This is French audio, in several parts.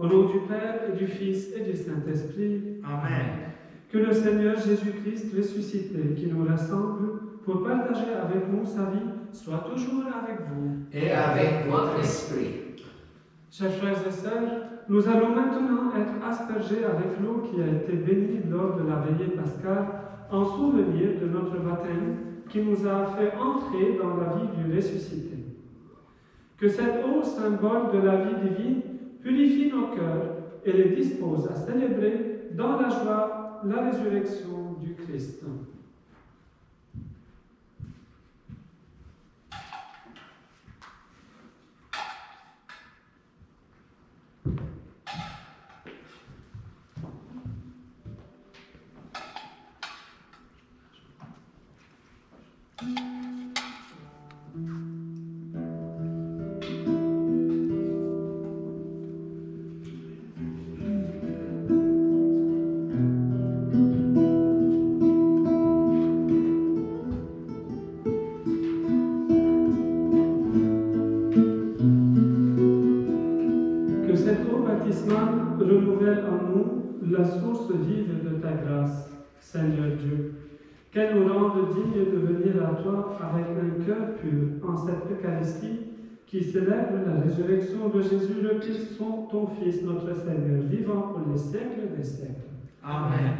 Au nom du Père et du Fils et du Saint-Esprit. Amen. Que le Seigneur Jésus-Christ ressuscité, qui nous rassemble pour partager avec nous sa vie, soit toujours avec vous. Et avec votre esprit. Chers frères et sœurs, nous allons maintenant être aspergés avec l'eau qui a été bénie lors de la veillée pascale en souvenir de notre baptême qui nous a fait entrer dans la vie du ressuscité. Que cette eau, symbole de la vie divine, purifie nos cœurs et les dispose à célébrer dans la joie la résurrection du Christ. Que cette eau baptismale renouvelle en nous la source vive de ta grâce, Seigneur Dieu. Qu'elle nous rende dignes de venir à toi avec un cœur pur en cette Eucharistie qui célèbre la résurrection de Jésus le Christ, ton Fils, notre Seigneur, vivant pour les siècles des siècles. Amen.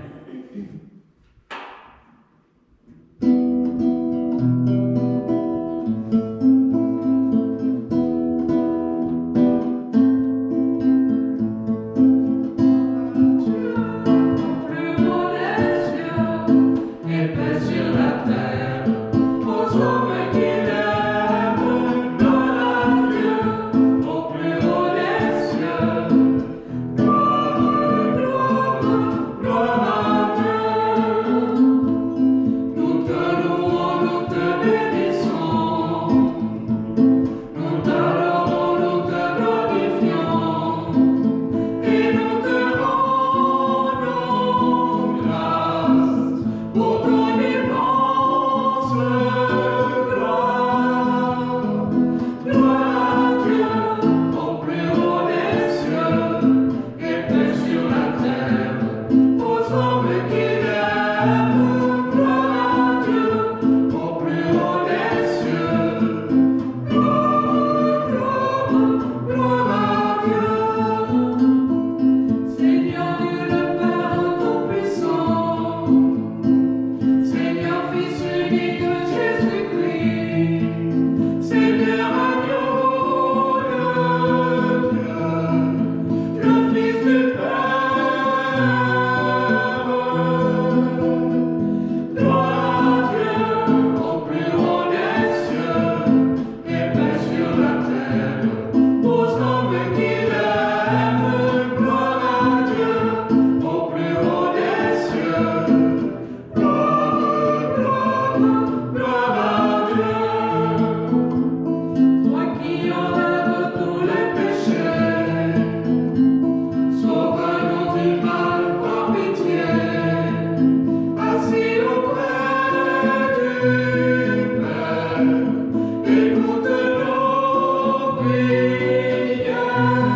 Écoute nos prières.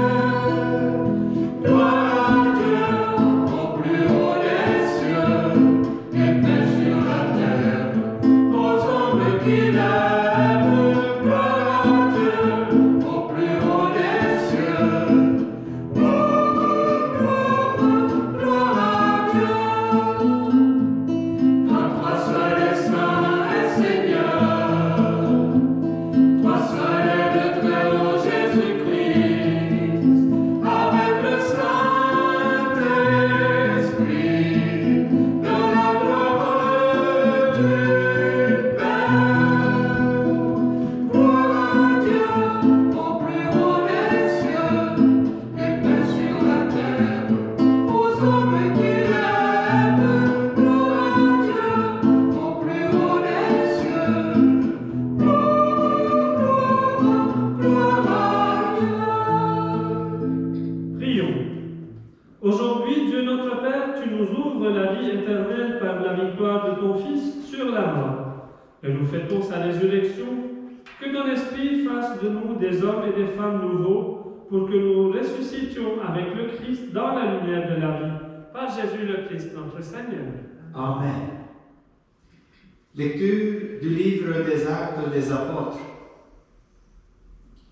Et nous fêtons sa résurrection. Que ton esprit fasse de nous des hommes et des femmes nouveaux pour que nous ressuscitions avec le Christ dans la lumière de la vie, par Jésus le Christ notre Seigneur. Amen. Lecture du livre des Actes des Apôtres.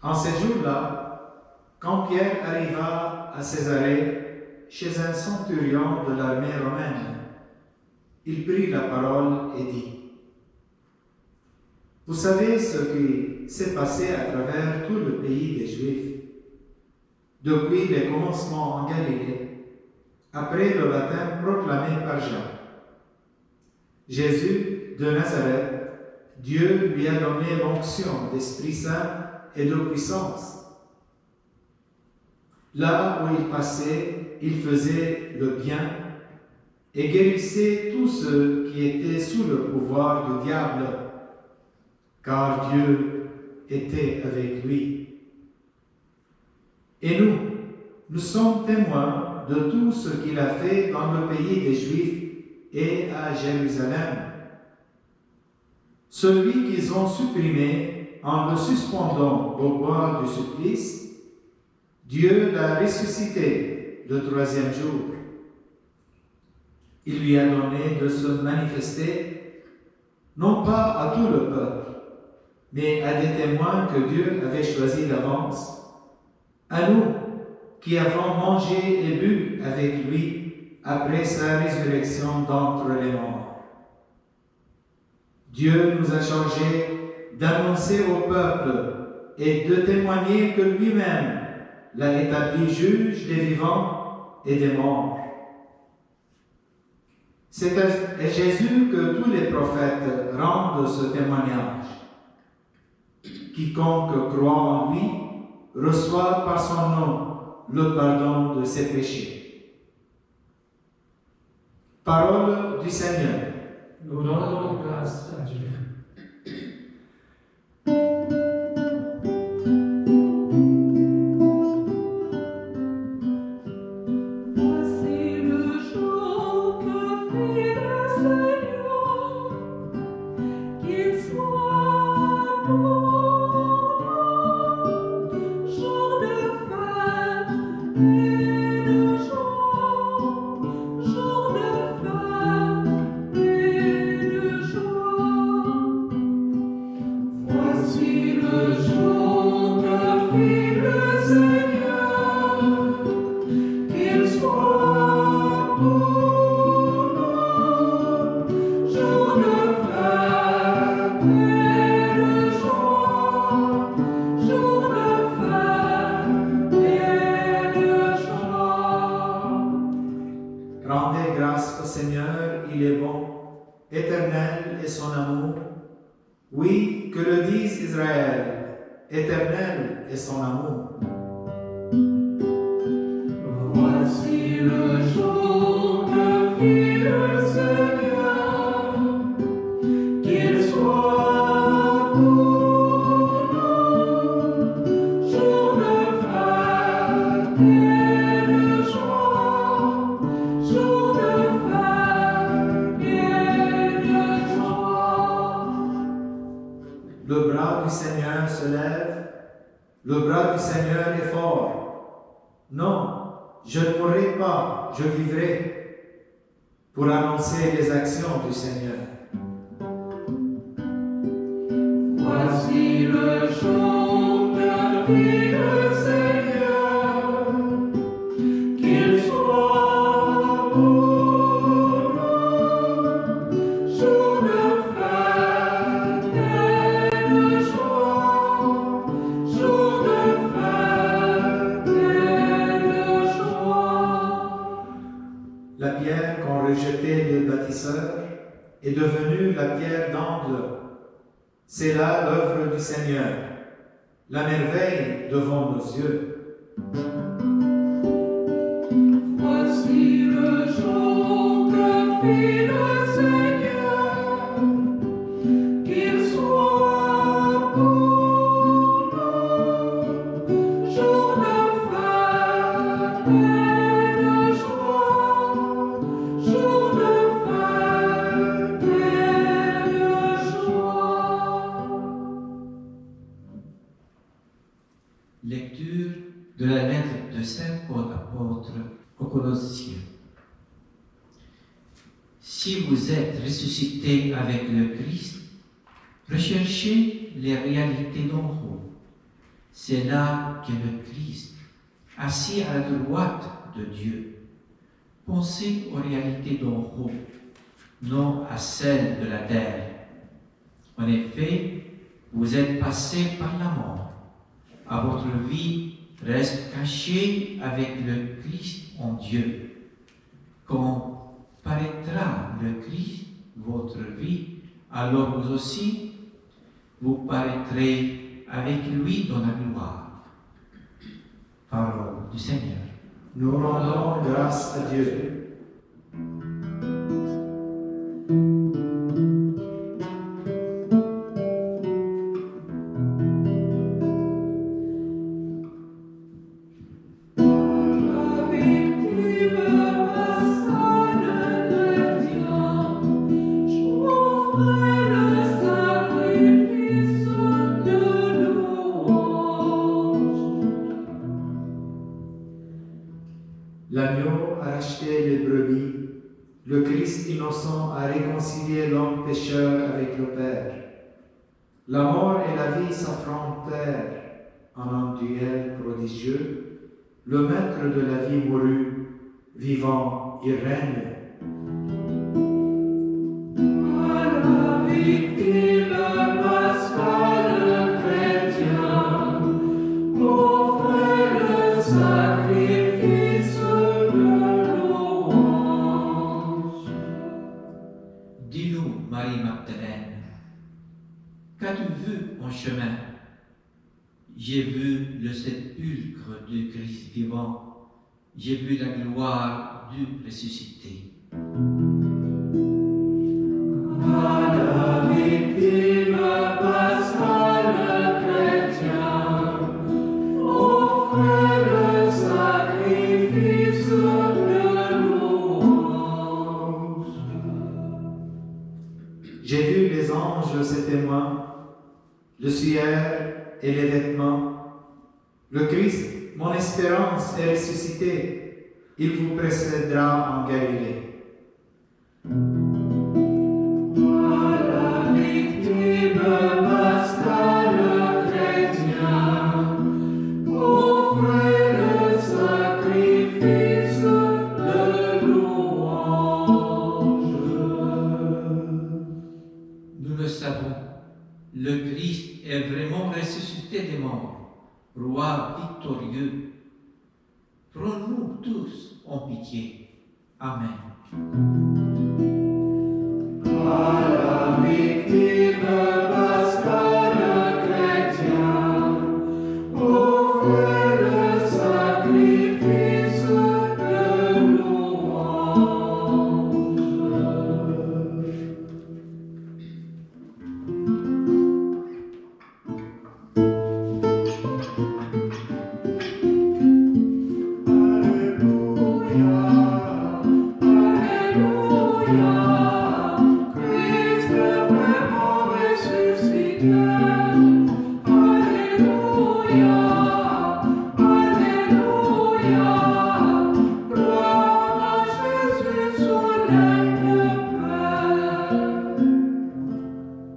En ces jours-là, quand Pierre arriva à Césarée, chez un centurion de l'armée romaine, il prit la parole et dit: Vous savez ce qui s'est passé à travers tout le pays des Juifs, depuis les commencements en Galilée, après le baptême proclamé par Jean. Jésus de Nazareth, Dieu lui a donné l'onction d'Esprit Saint et de puissance. Là où il passait, il faisait le bien et guérissait tous ceux qui étaient sous le pouvoir du diable, car Dieu était avec lui. Et nous sommes témoins de tout ce qu'il a fait dans le pays des Juifs et à Jérusalem. Celui qu'ils ont supprimé en le suspendant au bois du supplice, Dieu l'a ressuscité le troisième jour. Il lui a donné de se manifester, non pas à tout le peuple, mais à des témoins que Dieu avait choisis d'avance, à nous qui avons mangé et bu avec lui après sa résurrection d'entre les morts. Dieu nous a chargés d'annoncer au peuple et de témoigner que lui-même l'a établi juge des vivants et des morts. C'est à Jésus que tous les prophètes rendent ce témoignage. Quiconque croit en lui reçoit par son nom le pardon de ses péchés. Parole du Seigneur. Nous rendons grâce à Dieu. Rendez grâce au Seigneur, il est bon, éternel est son amour. Oui, que le dise Israël, éternel est son amour. Voici le jour que fit le Seigneur, qu'il soit pour nous jour de fête et de joie, jour de fête et de joie. Le bras du Seigneur se lève, le bras du Seigneur est fort. Non, je ne mourrai pas, je vivrai pour annoncer les actions du Seigneur. Voici le jour que fit le Seigneur, qu'il soit pour nous jour de fête et de joie, jour de fête et de joie. La pierre qu'ont rejetée les bâtisseurs est devenue la pierre d'angle. C'est là l'œuvre du Seigneur, la merveille devant nos yeux. Voici le jour que fit le Seigneur, qu'il soit pour nous jour de fête et de joie, jour de fête et de joie. Lecture de la lettre de Saint Paul apôtre aux Colossiens. Si vous êtes ressuscités avec le Christ, recherchez les réalités d'en haut. C'est là qu'est le Christ, assis à la droite de Dieu. Pensez aux réalités d'en haut, non à celles de la terre. En effet, vous êtes passés par la mort. À votre vie reste cachée avec le Christ en Dieu. Quand paraîtra le Christ, votre vie, alors vous aussi, vous paraîtrez avec lui dans la gloire. Parole du Seigneur. Nous rendons grâce à Dieu. L'agneau a racheté les brebis, le Christ innocent a réconcilié l'homme pécheur avec le Père. La mort et la vie s'affrontèrent en un duel prodigieux. Le maître de la vie mourut, vivant, il règne. Dis-nous, Marie-Magdalène, qu'as-tu vu en chemin? J'ai vu le sépulcre du Christ vivant, j'ai vu la gloire du ressuscité. J'ai vu les anges, ses témoins, le suaire et les vêtements. Le Christ, mon espérance, est ressuscité. Il vous précédera en Galilée. Nous le savons, le Christ est vraiment ressuscité des morts, roi victorieux. Prends-nous tous en pitié. Amen.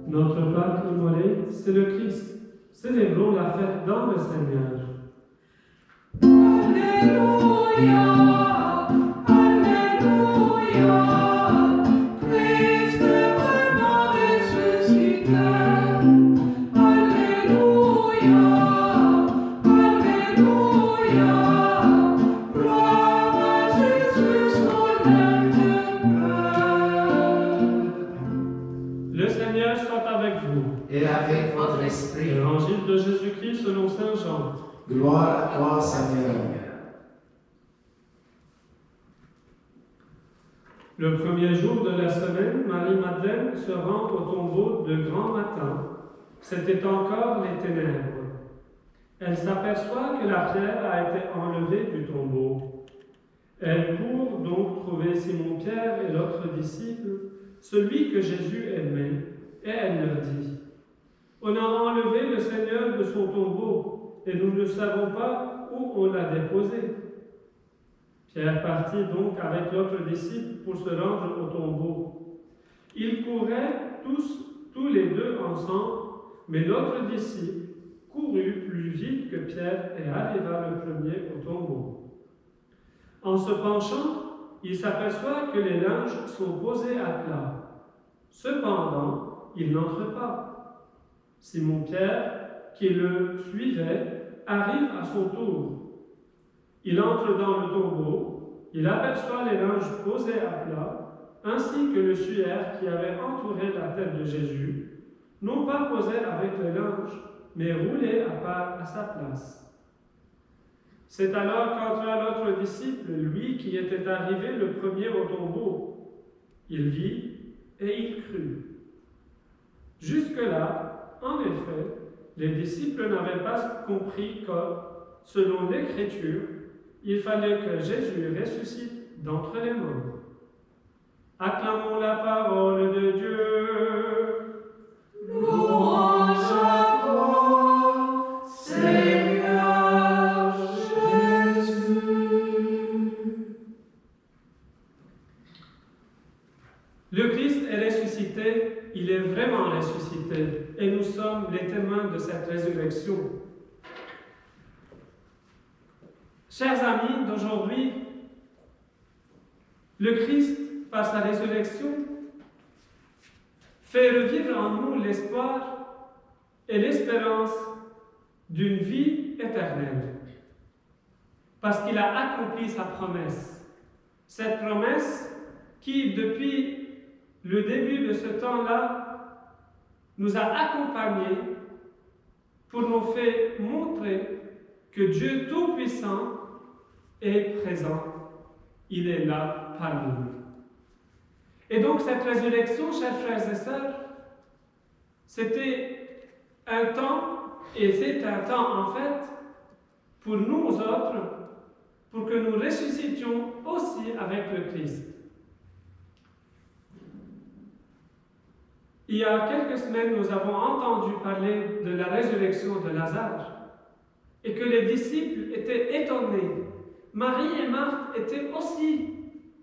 Notre Pâque immolée, c'est le Christ. Célébrons la fête dans le Seigneur. Le Seigneur soit avec vous. Et avec votre esprit. Évangile de Jésus-Christ selon Saint Jean. Gloire à toi, Seigneur. Le premier jour de la semaine, Marie-Madeleine se rend au tombeau de grand matin. C'était encore les ténèbres. Elle s'aperçoit que la pierre a été enlevée du tombeau. Elle court donc trouver Simon-Pierre et l'autre disciple, celui que Jésus aimait, et elle leur dit: « On a enlevé le Seigneur de son tombeau, et nous ne savons pas où on l'a déposé. Pierre partit donc avec l'autre disciple pour se rendre au tombeau. Ils couraient tous les deux ensemble, mais l'autre disciple courut plus vite que Pierre et arriva le premier au tombeau. En se penchant, il s'aperçoit que les linges sont posés à plat. Cependant, il n'entre pas. Simon-Pierre, qui le suivait, arrive à son tour. Il entre dans le tombeau, il aperçoit les linges posés à plat, ainsi que le suaire qui avait entouré la tête de Jésus, non pas posé avec les linges, mais roulé à part à sa place. C'est alors qu'entra l'autre disciple, lui qui était arrivé le premier au tombeau. Il vit et il crut. Jusque-là, en effet, les disciples n'avaient pas compris que, selon l'Écriture, il fallait que Jésus ressuscite d'entre les morts. Acclamons la parole de Dieu. Louange à toi, Seigneur Jésus. Le Christ est ressuscité, il est vraiment ressuscité, et nous sommes les témoins de cette résurrection. Chers amis d'aujourd'hui, le Christ, par sa résurrection, fait revivre en nous l'espoir et l'espérance d'une vie éternelle, parce qu'il a accompli sa promesse. Cette promesse qui, depuis le début de ce temps-là, nous a accompagnés pour nous faire montrer que Dieu Tout-Puissant est présent. Il est là parmi nous. Et donc cette résurrection, chers frères et sœurs, c'était un temps, et c'est un temps en fait, pour nous autres, pour que nous ressuscitions aussi avec le Christ. Il y a quelques semaines, nous avons entendu parler de la résurrection de Lazare et que les disciples étaient étonnés. Marie et Marthe étaient aussi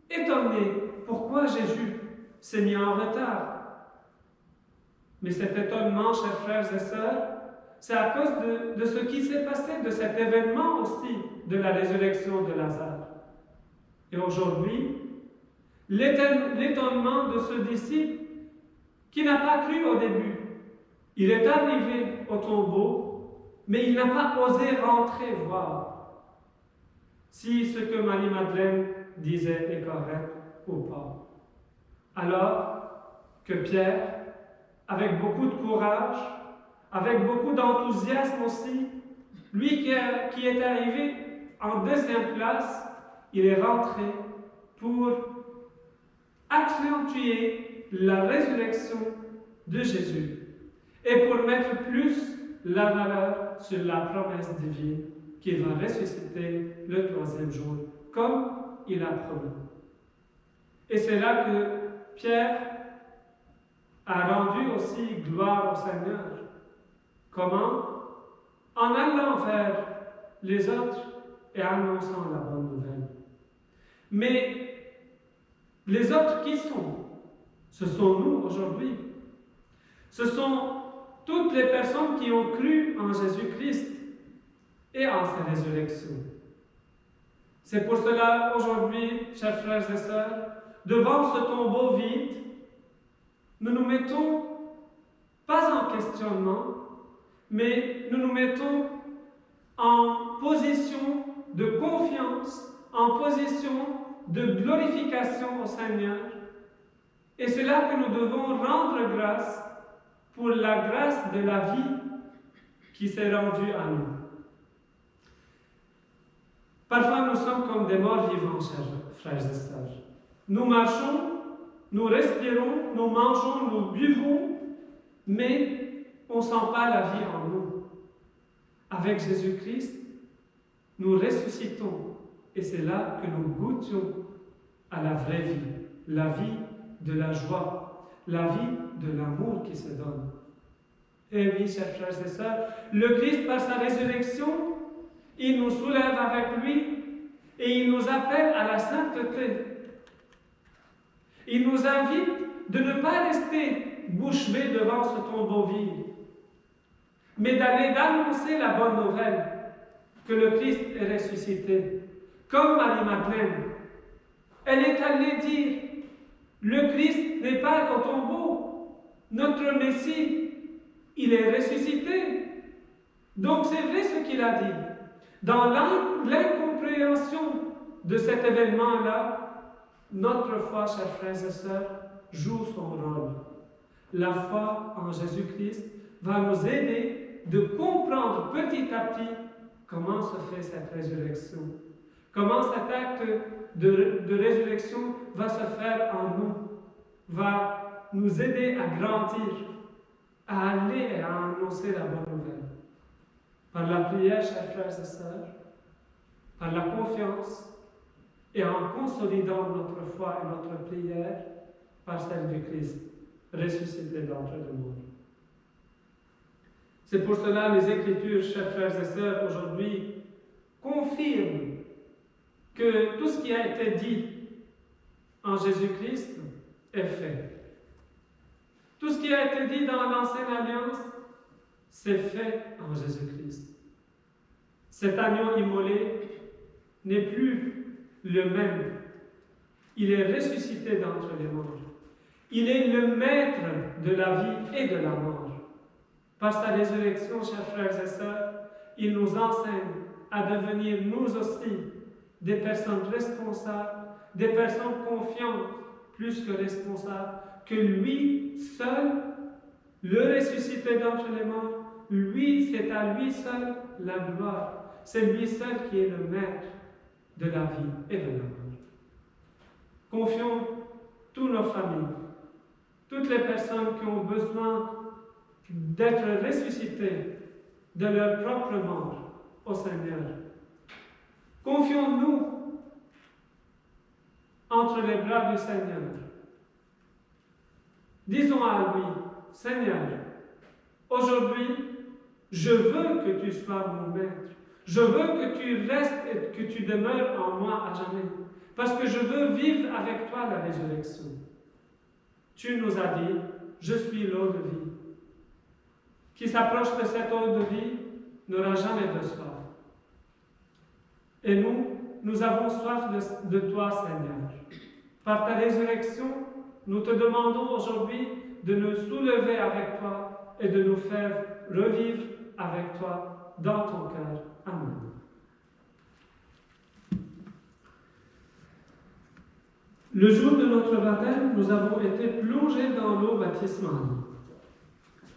étonnés. Pourquoi Jésus s'est mis en retard? Mais cet étonnement, chers frères et sœurs, c'est à cause de ce qui s'est passé, de cet événement aussi, de la résurrection de Lazare. Et aujourd'hui, l'étonnement de ce disciple qui n'a pas cru au début. Il est arrivé au tombeau, mais il n'a pas osé rentrer voir si ce que Marie-Madeleine disait est correct ou pas. Alors que Pierre, avec beaucoup de courage, avec beaucoup d'enthousiasme aussi, lui qui est arrivé en deuxième place, il est rentré pour accentuer la résurrection de Jésus et pour mettre plus la valeur sur la promesse divine qu'il va ressusciter le troisième jour, comme il a promis. Et c'est là que Pierre a rendu aussi gloire au Seigneur. Comment? En allant vers les autres et annonçant la bonne nouvelle. Mais les autres qui sont? Ce sont nous aujourd'hui. Ce sont toutes les personnes qui ont cru en Jésus-Christ et en sa résurrection. C'est pour cela, aujourd'hui, chers frères et sœurs, devant ce tombeau vide, nous ne nous mettons pas en questionnement, mais nous nous mettons en position de confiance, en position de glorification au Seigneur. Et c'est là que nous devons rendre grâce pour la grâce de la vie qui s'est rendue à nous. Parfois, nous sommes comme des morts vivants, chers frères et sœurs. Nous marchons, nous respirons, nous mangeons, nous buvons, mais on ne sent pas la vie en nous. Avec Jésus-Christ, nous ressuscitons. Et c'est là que nous goûtions à la vraie vie, la vie de la joie, la vie de l'amour qui se donne. Et oui, chers frères et sœurs, le Christ, par sa résurrection, il nous soulève avec lui et il nous appelle à la sainteté. Il nous invite de ne pas rester bouche bée devant ce tombeau vide, mais d'aller d'annoncer la bonne nouvelle que le Christ est ressuscité. Comme Marie-Madeleine, elle est allée dire, le Christ n'est pas au tombeau, notre Messie, il est ressuscité. Donc c'est vrai ce qu'il a dit. Dans l'incompréhension de cet événement-là, notre foi, chers frères et sœurs, joue son rôle. La foi en Jésus-Christ va nous aider de comprendre petit à petit comment se fait cette résurrection. Comment cet acte de résurrection va se faire en nous, va nous aider à grandir, à aller et à annoncer la bonne nouvelle. Par la prière, chers frères et sœurs, par la confiance et en consolidant notre foi et notre prière par celle du Christ, ressuscité d'entre les morts. C'est pour cela les Écritures, chers frères et sœurs, aujourd'hui, confirment que tout ce qui a été dit en Jésus-Christ est fait. Tout ce qui a été dit dans l'Ancienne Alliance, c'est fait en Jésus-Christ. Cet agneau immolé n'est plus le même. Il est ressuscité d'entre les morts. Il est le maître de la vie et de la mort. Par sa résurrection, chers frères et sœurs, il nous enseigne à devenir nous aussi des personnes responsables, des personnes confiantes, plus que responsables, que lui seul, le ressuscité d'entre les morts, lui, c'est à lui seul la gloire. C'est lui seul qui est le maître de la vie et de la mort. Confions toutes nos familles, toutes les personnes qui ont besoin d'être ressuscitées de leur propre mort au Seigneur. Confions-nous entre les bras du Seigneur. Disons à lui, Seigneur, aujourd'hui, je veux que tu sois mon maître. Je veux que tu restes et que tu demeures en moi à jamais. Parce que je veux vivre avec toi la résurrection. Tu nous as dit, je suis l'eau de vie. Qui s'approche de cette eau de vie n'aura jamais de soif. Et nous avons soif de toi, Seigneur. Par ta résurrection, nous te demandons aujourd'hui de nous soulever avec toi et de nous faire revivre avec toi dans ton cœur. Amen. Le jour de notre baptême, nous avons été plongés dans l'eau baptismale.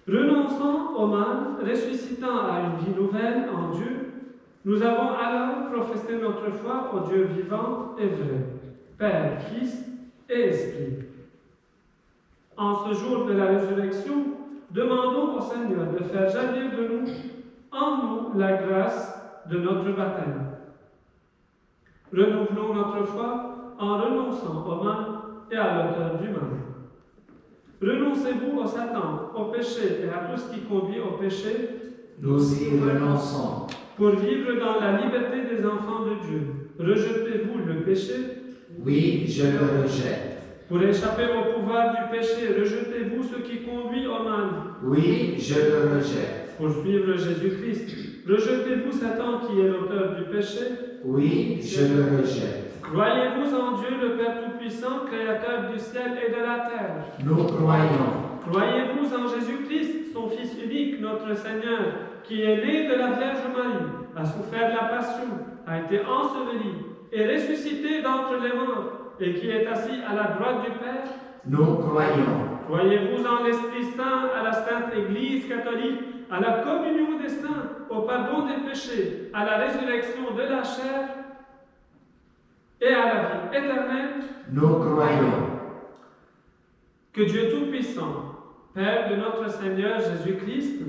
Renonçant au mal, ressuscitant à une vie nouvelle en Dieu, nous avons alors professé notre foi au Dieu vivant et vrai, Père, Fils et Esprit. En ce jour de la résurrection, demandons au Seigneur de faire jaillir de nous, en nous, la grâce de notre baptême. Renouvelons notre foi en renonçant au mal et à l'auteur du mal. Renoncez-vous au Satan, au péché et à tout ce qui conduit au péché. Nous y renonçons. Pour vivre dans la liberté des enfants de Dieu, rejetez-vous le péché. Oui, je le rejette. Pour échapper au pouvoir du péché, rejetez-vous ce qui conduit au mal. Oui, je le rejette. Pour suivre Jésus-Christ, rejetez-vous Satan qui est l'auteur du péché. Oui, je le rejette. Croyez-vous en Dieu le Père Tout-Puissant, Créateur du ciel et de la terre. Nous croyons. Croyez-vous en Jésus-Christ, son Fils unique, notre Seigneur, qui est né de la Vierge Marie, a souffert la passion, a été enseveli et ressuscité d'entre les morts, et qui est assis à la droite du Père? Nous croyons. Croyez-vous en l'Esprit Saint, à la Sainte Église catholique, à la communion des saints, au pardon des péchés, à la résurrection de la chair et à la vie éternelle? Nous croyons. Que Dieu Tout-Puissant, Père de notre Seigneur Jésus-Christ,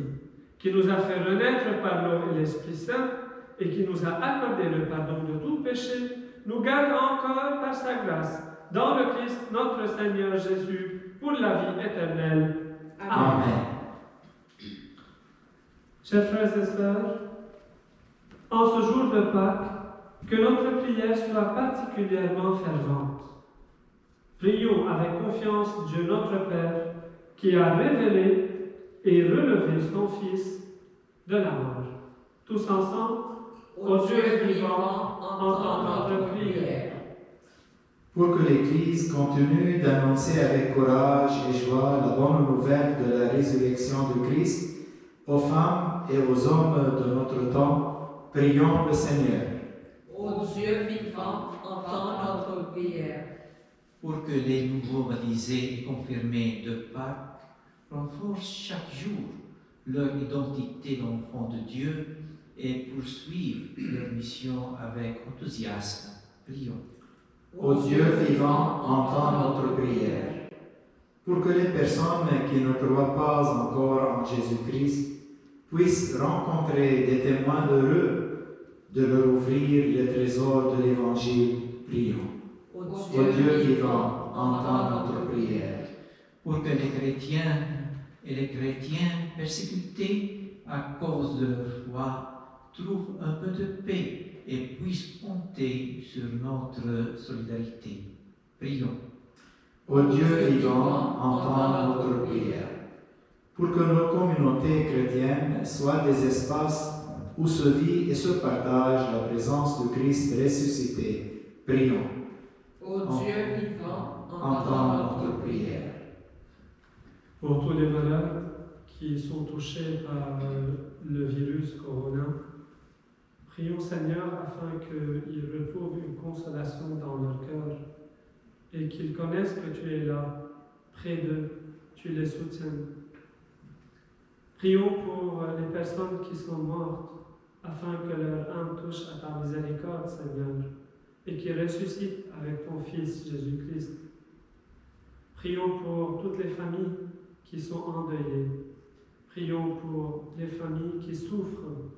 qui nous a fait renaître par l'eau et l'Esprit Saint, et qui nous a accordé le pardon de tout péché, nous garde encore par sa grâce, dans le Christ notre Seigneur Jésus, pour la vie éternelle. Amen. Chers frères et sœurs, en ce jour de Pâques, que notre prière soit particulièrement fervente. Prions avec confiance Dieu notre Père, qui a révélé et relevé son Fils de la mort. Tous ensemble, ô Dieu vivant, entends notre prière. Pour que l'Église continue d'annoncer avec courage et joie la bonne nouvelle de la résurrection de Christ aux femmes et aux hommes de notre temps, prions le Seigneur. Ô Dieu vivant, entends notre prière. Pour que les nouveaux baptisés et confirmés de Pâques renforcent chaque jour leur identité d'enfants de Dieu et poursuivent leur mission avec enthousiasme. Prions. Ô Dieu vivant, entends notre prière. Pour que les personnes qui ne croient pas encore en Jésus-Christ puissent rencontrer des témoins heureux de leur ouvrir les trésors de l'Évangile, prions. Ô Ô Dieu vivant, entends notre prière. Pour que les chrétiens et les chrétiens persécutés à cause de leur foi trouvent un peu de paix et puissent compter sur notre solidarité. Prions. Ô Dieu vivant, entends notre prière. Pour que nos communautés chrétiennes soient des espaces où se vit et se partage la présence de Christ ressuscité, prions. Ô Dieu vivant, Entends notre prière. Pour tous les malades qui sont touchés par le virus Corona, prions Seigneur afin qu'ils retrouvent une consolation dans leur cœur et qu'ils connaissent que tu es là, près d'eux, tu les soutiens. Prions pour les personnes qui sont mortes afin que leur âme touche à ta miséricorde, Seigneur, et qu'ils ressuscitent avec ton Fils Jésus-Christ. Prions pour toutes les familles qui sont endeuillées. Prions pour les familles qui souffrent.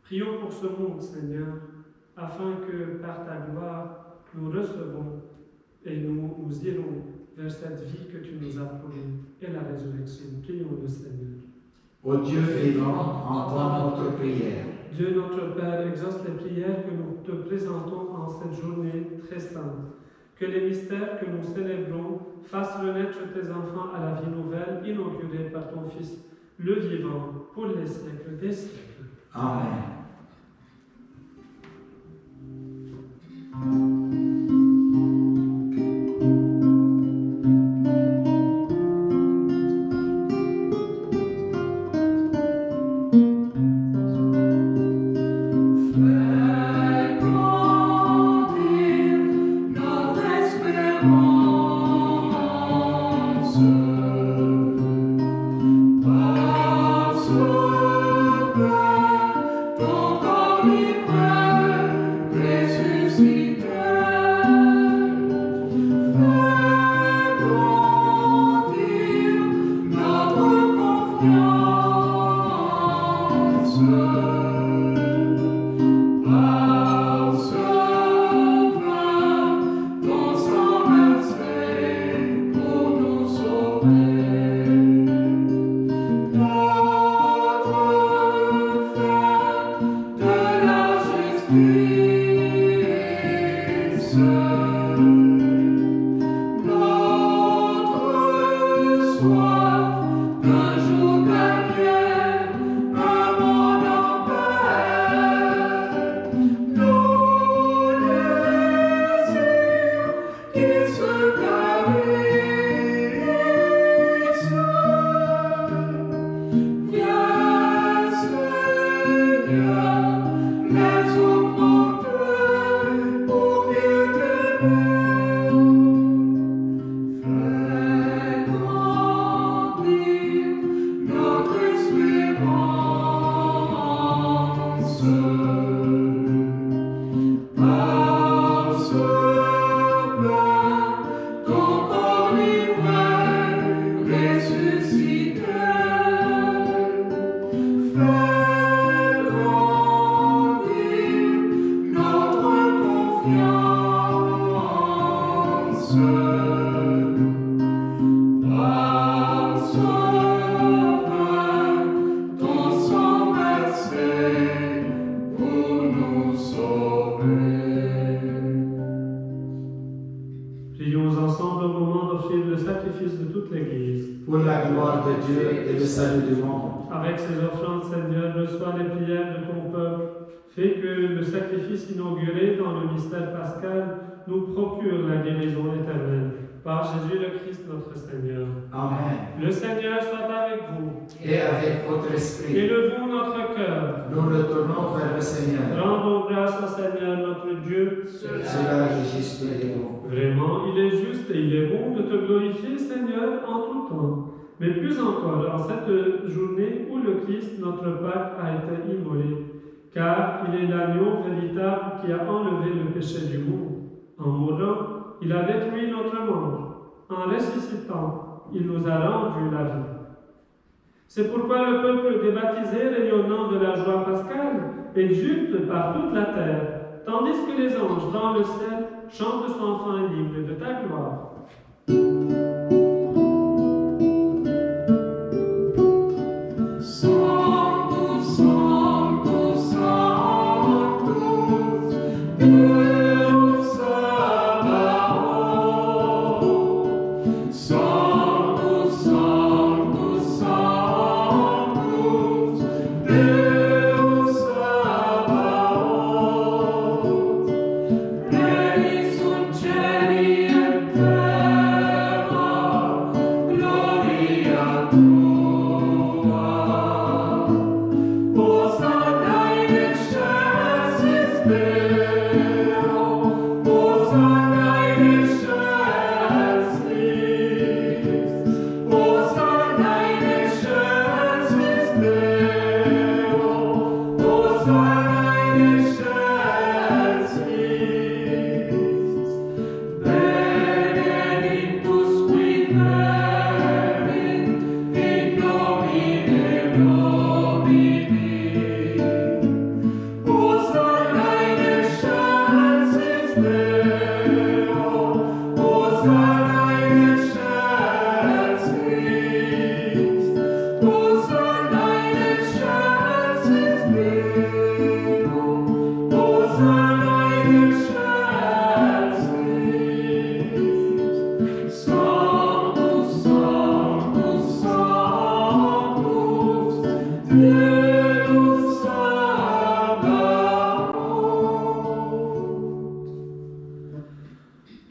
Prions pour ce monde, Seigneur, afin que par ta gloire, nous recevons et nous irons vers cette vie que tu nous as promise et la résurrection. Prions le Seigneur. Ô Dieu vivant, entends notre prière. Dieu notre Père, exauce les prières que nous te présentons en cette journée très sainte. Que les mystères que nous célébrons fassent renaître tes enfants à la vie nouvelle inaugurée par ton Fils, le vivant, pour les siècles des siècles. Amen. Par ce Père, gloire de Dieu et le salut du monde. Avec ces offrandes, Seigneur, reçois les prières de ton peuple. Fais que le sacrifice inauguré dans le mystère pascal nous procure la guérison éternelle. Par Jésus le Christ, notre Seigneur. Amen. Le Seigneur soit avec vous. Et avec votre esprit, Élevons notre cœur. nous le tournons vers le Seigneur. Rendons grâce au Seigneur notre Dieu. Cela est juste et bon. Vraiment, il est juste et il est bon de te glorifier, Seigneur, en tout temps. Mais plus encore en cette journée où le Christ, notre Pâque, a été immolé. Car il est l'agneau véritable qui a enlevé le péché du monde. En mourant, il a détruit notre monde. En ressuscitant, il nous a rendu la vie. C'est pourquoi le peuple des baptisés, rayonnant de la joie pascale, exulte par toute la terre, tandis que les anges dans le ciel chantent sans fin l'hymne de ta gloire.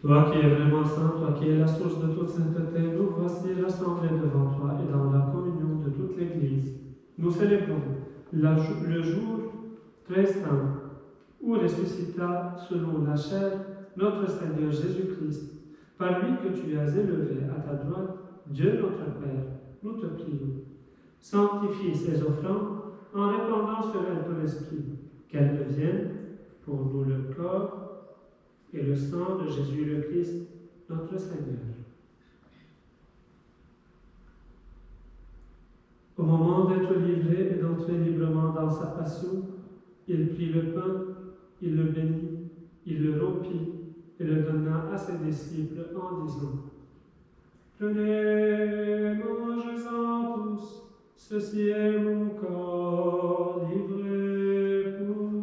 Toi qui es vraiment saint, toi qui es la source de toute sainteté, nous voici rassemblés devant toi et dans la communion de toute l'Église. Nous célébrons le jour très saint où ressuscita selon la chair notre Seigneur Jésus-Christ. Par lui que tu as élevé à ta droite, Dieu notre Père, nous te prions. Sanctifie ces offrandes en répandant sur elles ton esprit, qu'elles deviennent pour nous le corps et le sang de Jésus le Christ, notre Seigneur. Au moment d'être livré et d'entrer librement dans sa passion, il prit le pain, il le bénit, il le rompit et le donna à ses disciples en disant : Prenez, mangez-en tous, ceci est mon corps livré pour vous.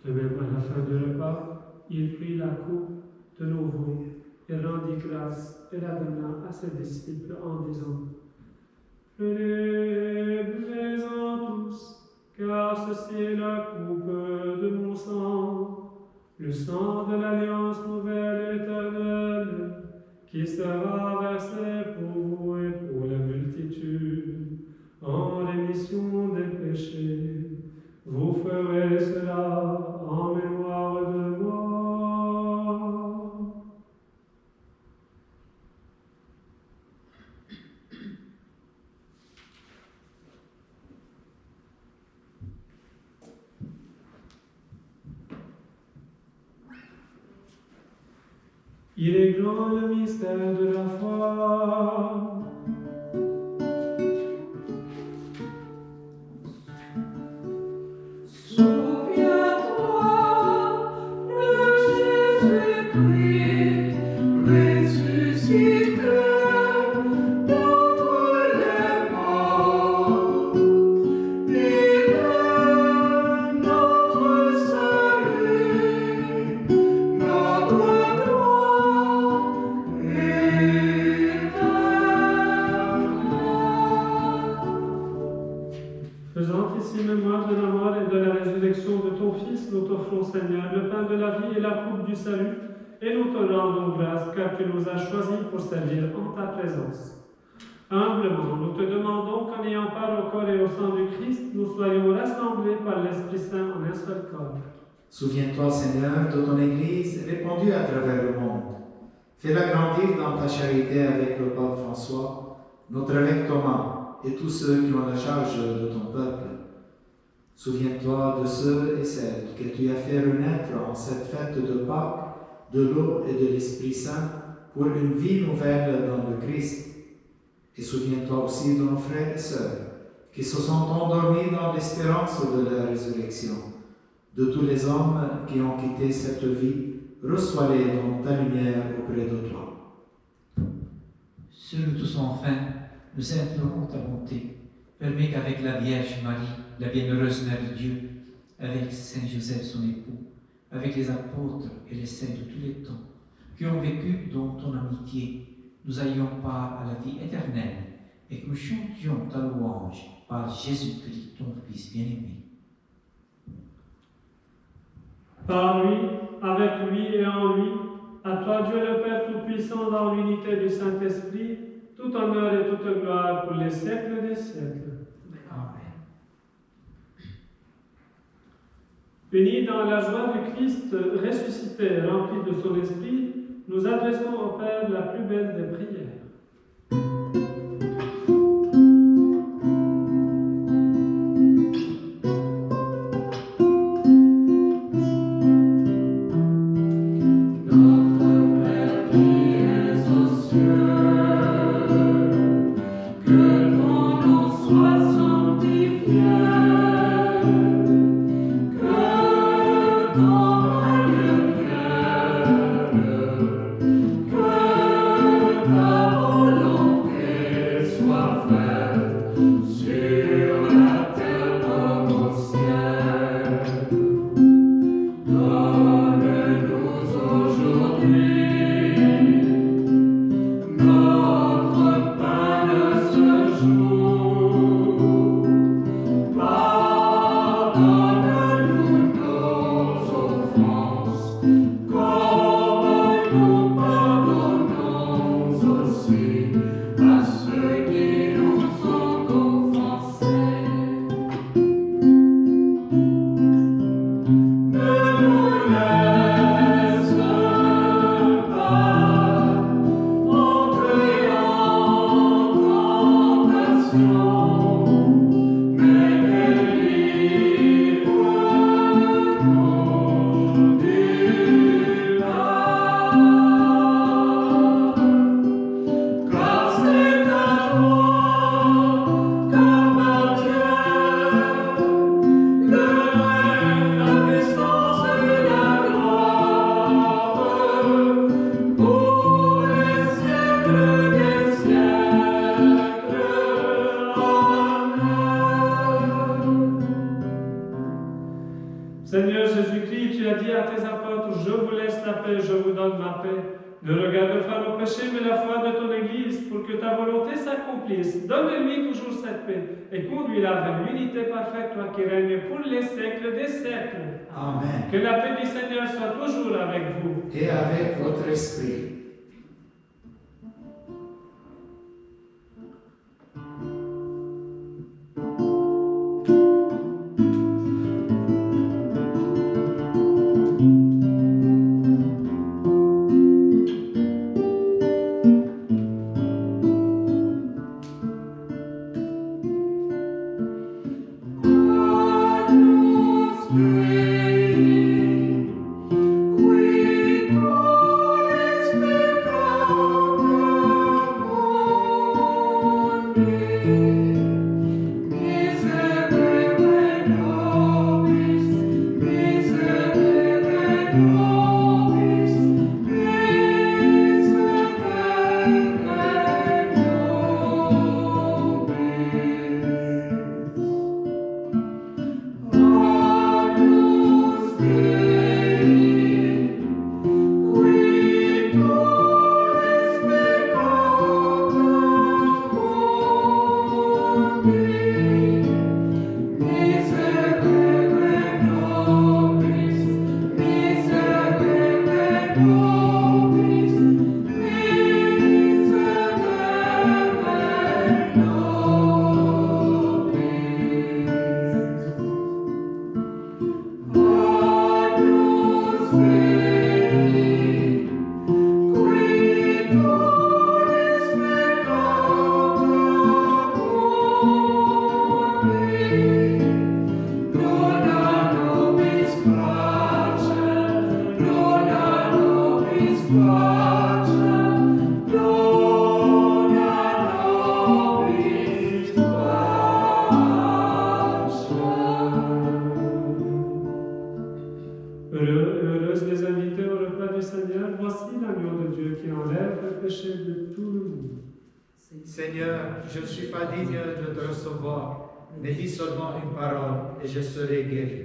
De même, à la fin du repas, il prit la coupe de nouveau et rendit grâce et la donna à ses disciples en disant : Prenez, buvez-en tous, car ceci est la coupe de mon sang, le sang de l'alliance nouvelle et éternelle, qui sera versé pour vous et pour la multitude, en rémission des péchés. Vous ferez cela en mémoire de moi. Il est grand le mystère de la foi. Ressuscité, Fils, nous t'offrons, Seigneur, le pain de la vie et la coupe du salut, et nous te rendons grâce, car tu nous as choisis pour servir en ta présence. Humblement, nous te demandons qu'en ayant part au corps et au sang du Christ, nous soyons rassemblés par l'Esprit Saint en un seul corps. Souviens-toi, Seigneur, de ton Église répandue à travers le monde. Fais-la grandir dans ta charité avec le pape François, notre évêque Thomas et tous ceux qui ont la charge de ton peuple. Souviens-toi de ceux et celles que tu as fait renaître en cette fête de Pâques, de l'eau et de l'Esprit Saint, pour une vie nouvelle dans le Christ. Et souviens-toi aussi de nos frères et sœurs qui se sont endormis dans l'espérance de la résurrection. De tous les hommes qui ont quitté cette vie, reçois-les dans ta lumière auprès de toi. Seul tous enfin, nous implorons ta bonté. Permets qu'avec la Vierge Marie, la bienheureuse Mère de Dieu, avec Saint Joseph son époux, avec les apôtres et les saints de tous les temps, qui ont vécu dans ton amitié, nous ayons part à la vie éternelle et que nous chantions ta louange par Jésus-Christ, ton Fils bien-aimé. Par lui, avec lui et en lui, à toi Dieu le Père Tout-Puissant, dans l'unité du Saint-Esprit, tout honneur et toute gloire pour les siècles des siècles. Amen. Unis dans la joie du Christ ressuscité, rempli de son Esprit, nous adressons au Père la plus belle des prières. Seigneur Jésus-Christ, tu as dit à tes apôtres, je vous laisse la paix, je vous donne ma paix. Ne regarde pas nos péchés, mais la foi de ton Église, pour que ta volonté s'accomplisse. Donne-lui toujours cette paix et conduis-la vers l'unité parfaite, toi qui règnes pour les siècles des siècles. Amen. Que la paix du Seigneur soit toujours avec vous. Et avec votre esprit. Oui, ton esprit. Heureuses les invités au repas du Seigneur, voici l'agneau de Dieu qui enlève le péché de tout le monde. Seigneur, je ne suis pas digne de te recevoir, mais dis seulement une parole et je serai guéri.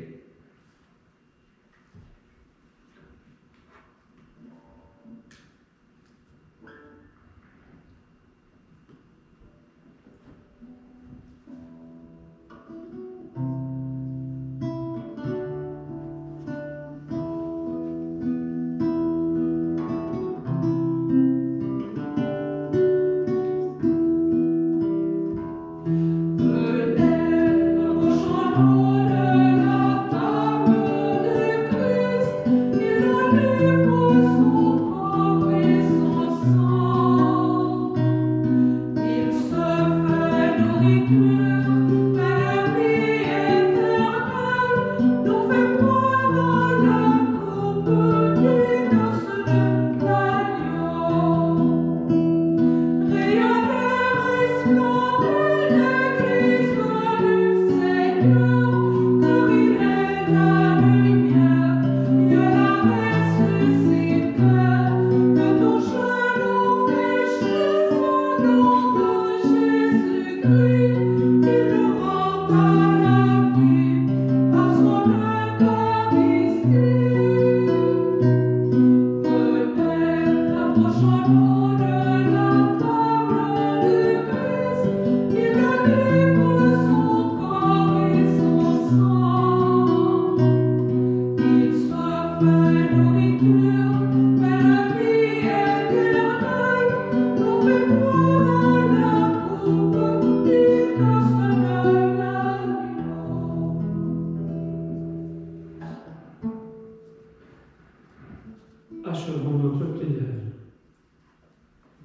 Achevons notre prière.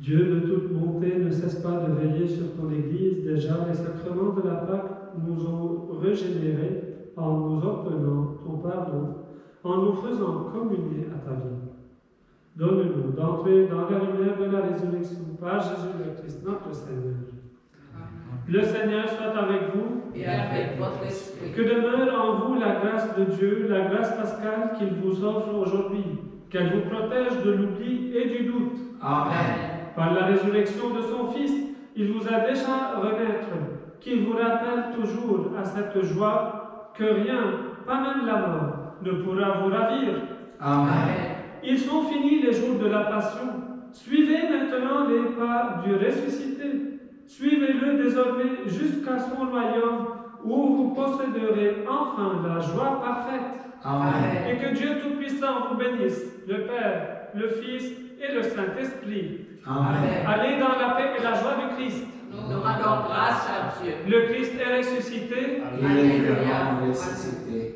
Dieu de toute bonté ne cesse pas de veiller sur ton Église. Déjà, les sacrements de la Pâque nous ont régénérés en nous obtenant ton pardon, en nous faisant communier à ta vie. Donne-nous d'entrer dans la lumière de la résurrection par Jésus le Christ, notre Seigneur. Le Seigneur soit avec vous. Et avec votre esprit. Que demeure en vous la grâce de Dieu, la grâce pascale qu'il vous offre aujourd'hui, qu'elle vous protège de l'oubli et du doute. Amen. Par la résurrection de son Fils, il vous a déjà renaître, qu'il vous rappelle toujours à cette joie que rien, pas même la mort, ne pourra vous ravir. Amen. Ils sont finis les jours de la passion. Suivez maintenant les pas du ressuscité. Suivez-le désormais jusqu'à son royaume où vous posséderez enfin la joie parfaite. Amen. Et que Dieu Tout-Puissant vous bénisse, le Père, le Fils et le Saint-Esprit. Amen. Allez dans la paix et la joie du Christ. Nous rendons grâce à Dieu. Le Christ est ressuscité. Il est vraiment ressuscité.